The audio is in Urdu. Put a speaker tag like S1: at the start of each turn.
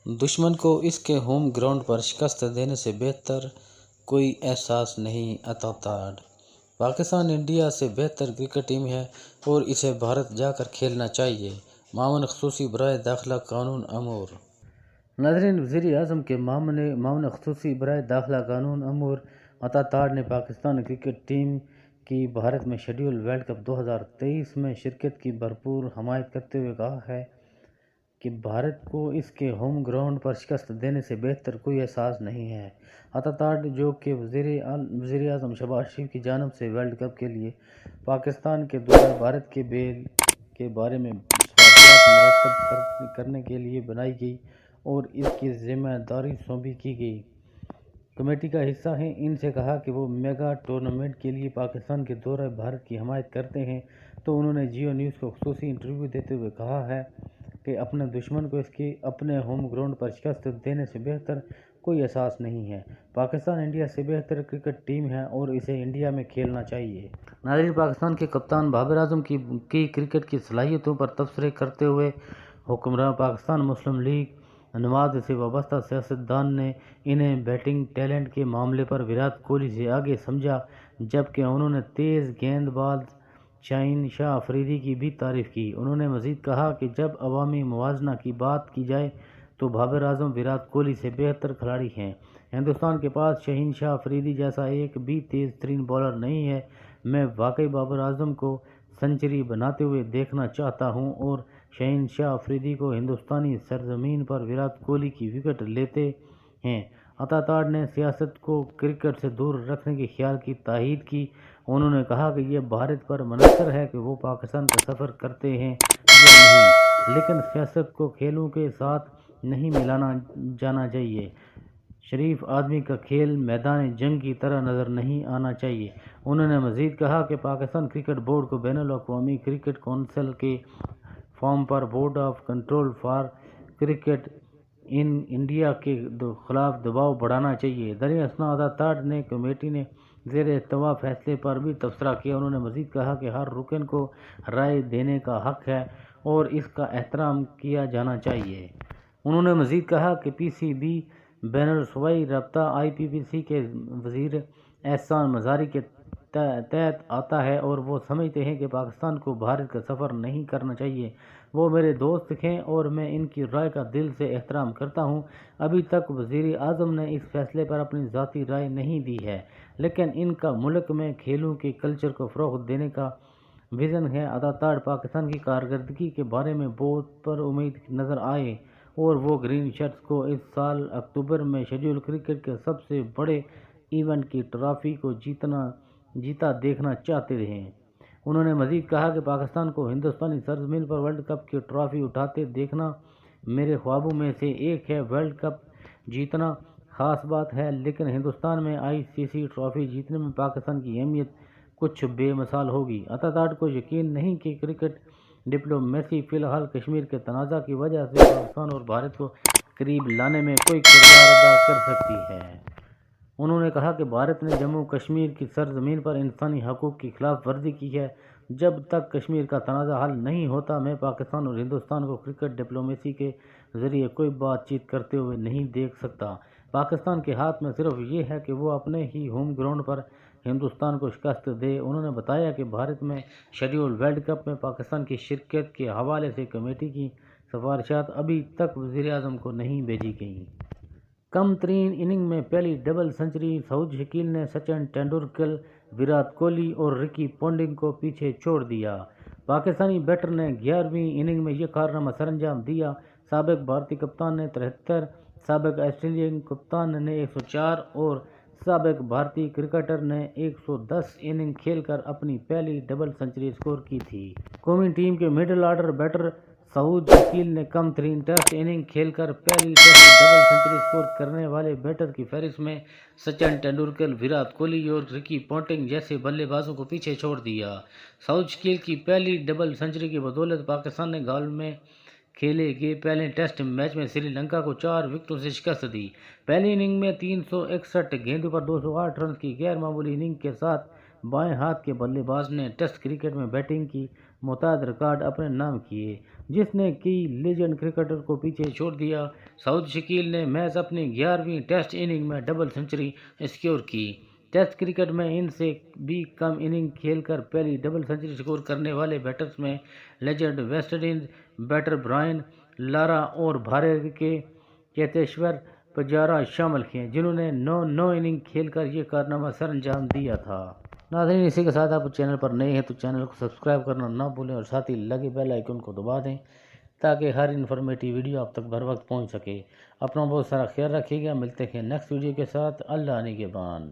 S1: دشمن کو اس کے ہوم گراؤنڈ پر شکست دینے سے بہتر کوئی احساس نہیں۔ عطا تاڑ: پاکستان انڈیا سے بہتر کرکٹ ٹیم ہے اور اسے بھارت جا کر کھیلنا چاہیے۔ معاون خصوصی برائے داخلہ قانون امور۔ ناظرین، وزیر اعظم کے معاون خصوصی برائے داخلہ قانون امور عطا تاڑ نے پاکستان کرکٹ ٹیم کی بھارت میں شیڈول ورلڈ کپ 2023 میں شرکت کی بھرپور حمایت کرتے ہوئے کہا ہے کہ بھارت کو اس کے ہوم گراؤنڈ پر شکست دینے سے بہتر کوئی احساس نہیں ہے۔ عطا تاڑ، جو کہ وزیر اعظم شہباز شریف کی جانب سے ورلڈ کپ کے لیے پاکستان کے دورہ بھارت کے بارے میں سوالیات مرتب کرنے کے لیے بنائی گئی اور اس کی ذمہ داری سونپی کی گئی کمیٹی کا حصہ ہیں، ان سے کہا کہ وہ میگا ٹورنامنٹ کے لیے پاکستان کے دورہ بھارت کی حمایت کرتے ہیں، تو انہوں نے جیو نیوز کو خصوصی انٹرویو دیتے ہوئے کہا ہے کہ اپنے دشمن کو اس کے اپنے ہوم گراؤنڈ پر شکست دینے سے بہتر کوئی احساس نہیں ہے۔ پاکستان انڈیا سے بہتر کرکٹ ٹیم ہے اور اسے انڈیا میں کھیلنا چاہیے۔ ناظرین، پاکستان کے کپتان بابر اعظم کی کرکٹ کی صلاحیتوں پر تبصرے کرتے ہوئے حکمراں پاکستان مسلم لیگ نواز سے وابستہ سیاستدان نے انہیں بیٹنگ ٹیلنٹ کے معاملے پر وراٹ کوہلی سے آگے سمجھا، جبکہ انہوں نے تیز گیند باز شاہین شاہ افریدی کی بھی تعریف کی۔ انہوں نے مزید کہا کہ جب عوامی موازنہ کی بات کی جائے تو بابر اعظم وراٹ کوہلی سے بہتر کھلاڑی ہیں۔ ہندوستان کے پاس شاہین شاہ افریدی جیسا ایک بھی تیز ترین بالر نہیں ہے۔ میں واقعی بابر اعظم کو سنچری بناتے ہوئے دیکھنا چاہتا ہوں اور شاہین شاہ افریدی کو ہندوستانی سرزمین پر وراٹ کوہلی کی وکٹ لیتے ہیں۔ عطا تاڑ نے سیاست کو کرکٹ سے دور رکھنے کے خیال کی تائید کی۔ انہوں نے کہا کہ یہ بھارت پر منحصر ہے کہ وہ پاکستان کا سفر کرتے ہیں یا نہیں، لیکن سیاست کو کھیلوں کے ساتھ نہیں ملایا جانا چاہیے۔ شریف آدمی کا کھیل میدان جنگ کی طرح نظر نہیں آنا چاہیے۔ انہوں نے مزید کہا کہ پاکستان کرکٹ بورڈ کو بین الاقوامی کرکٹ کونسل کے form per board of control for cricket in India کے خلاف دباؤ بڑھانا چاہیے۔ دریں اثنا عطا تاڑ نے کمیٹی نے زیر التواء فیصلے پر بھی تبصرہ کیا۔ انہوں نے مزید کہا کہ ہر رکن کو رائے دینے کا حق ہے اور اس کا احترام کیا جانا چاہیے۔ انہوں نے مزید کہا کہ پی سی بی بین الصوبائی رابطہ آئی پی سی سی کے وزیر احسان مزاری کے تحت آتا ہے اور وہ سمجھتے ہیں کہ پاکستان کو بھارت کا سفر نہیں کرنا چاہیے۔ وہ میرے دوست ہیں اور میں ان کی رائے کا دل سے احترام کرتا ہوں۔ ابھی تک وزیر اعظم نے اس فیصلے پر اپنی ذاتی رائے نہیں دی ہے، لیکن ان کا ملک میں کھیلوں کے کلچر کو فروغ دینے کا وژن ہے۔ عطا تاڑ پاکستان کی کارکردگی کے بارے میں بہت پر امید نظر آئے اور وہ گرین شرٹس کو اس سال اکتوبر میں شیڈول کرکٹ کے سب سے بڑے ایونٹ کی ٹرافی کو جیتا دیکھنا چاہتے ہیں۔ انہوں نے مزید کہا کہ پاکستان کو ہندوستانی سرزمین پر ورلڈ کپ کی ٹرافی اٹھاتے دیکھنا میرے خوابوں میں سے ایک ہے۔ ورلڈ کپ جیتنا خاص بات ہے، لیکن ہندوستان میں آئی سی سی ٹرافی جیتنے میں پاکستان کی اہمیت کچھ بے مثال ہوگی۔ عطا تاڑ کو یقین نہیں کہ کرکٹ ڈپلومیسی فی الحال کشمیر کے تنازع کی وجہ سے پاکستان اور بھارت کو قریب لانے میں کوئی کردار ادا کر سکتی ہے۔ انہوں نے کہا کہ بھارت نے جموں کشمیر کی سرزمین پر انسانی حقوق کی خلاف ورزی کی ہے۔ جب تک کشمیر کا تنازع حل نہیں ہوتا، میں پاکستان اور ہندوستان کو کرکٹ ڈپلومیسی کے ذریعے کوئی بات چیت کرتے ہوئے نہیں دیکھ سکتا۔ پاکستان کے ہاتھ میں صرف یہ ہے کہ وہ اپنے ہی ہوم گراؤنڈ پر ہندوستان کو شکست دے۔ انہوں نے بتایا کہ بھارت میں شیڈول ورلڈ کپ میں پاکستان کی شرکت کے حوالے سے کمیٹی کی سفارشات ابھی تک وزیر اعظم کو نہیں بھیجی گئیں۔ کم ترین اننگ میں پہلی ڈبل سنچری سعود شکیل نے سچن ٹنڈولکر، وراٹ کوہلی اور رکی پونٹنگ کو پیچھے چھوڑ دیا۔ پاکستانی بیٹر نے 11ویں اننگ میں یہ کارنامہ سر انجام دیا۔ سابق بھارتی کپتان نے 73، سابق آسٹریلین کپتان نے 104 اور سابق بھارتی کرکٹر نے 110 اننگ کھیل کر اپنی پہلی ڈبل سنچری سکور کی تھی۔ قومی ٹیم کے مڈل آرڈر بیٹر سعود شکیل نے کم ترین ٹیسٹ اننگ کھیل کر پہلی ٹیسٹ ڈبل سنچری سکور کرنے والے بیٹر کی فہرست میں سچن ٹنڈولکر، وراٹ کوہلی اور رکی پونٹنگ جیسے بلے بازوں کو پیچھے چھوڑ دیا۔ سعود شکیل کی پہلی ڈبل سنچری کی بدولت پاکستان نے گال میں کھیلے گئے پہلے ٹیسٹ میچ میں سری لنکا کو 4 وکٹوں سے شکست دی۔ پہلی اننگ میں 361 گیندوں پر 208 رنز کی غیر معمولی اننگ کے ساتھ بائیں ہاتھ کے بلے باز نے ٹیسٹ کرکٹ میں بیٹنگ کی متعدد ریکارڈ اپنے نام کیے، جس نے کئی لیجنڈ کرکٹر کو پیچھے چھوڑ دیا۔ سعود شکیل نے محض اپنی 11ویں ٹیسٹ اننگ میں ڈبل سنچری اسکور کی۔ ٹیسٹ کرکٹ میں ان سے بھی کم اننگ کھیل کر پہلی ڈبل سنچری اسکور کرنے والے بیٹرز میں legend West Indies better Brian Lara اور بھارت کے چیتیشور پجارا شامل ہیں، جنہوں نے 9 اننگ کھیل کر یہ کارنامہ سر انجام دیا تھا۔ ناظرین، اسی کے ساتھ آپ چینل پر نئے ہیں تو چینل کو سبسکرائب کرنا نہ بھولیں اور ساتھ ہی لگے بیل آئیکن کو دبا دیں تاکہ ہر انفارمیٹیو ویڈیو آپ تک بر وقت پہنچ سکے۔ اپنا بہت سارا خیال رکھیے گا، ملتے ہیں نیکسٹ ویڈیو کے ساتھ۔ اللہ نگہبان۔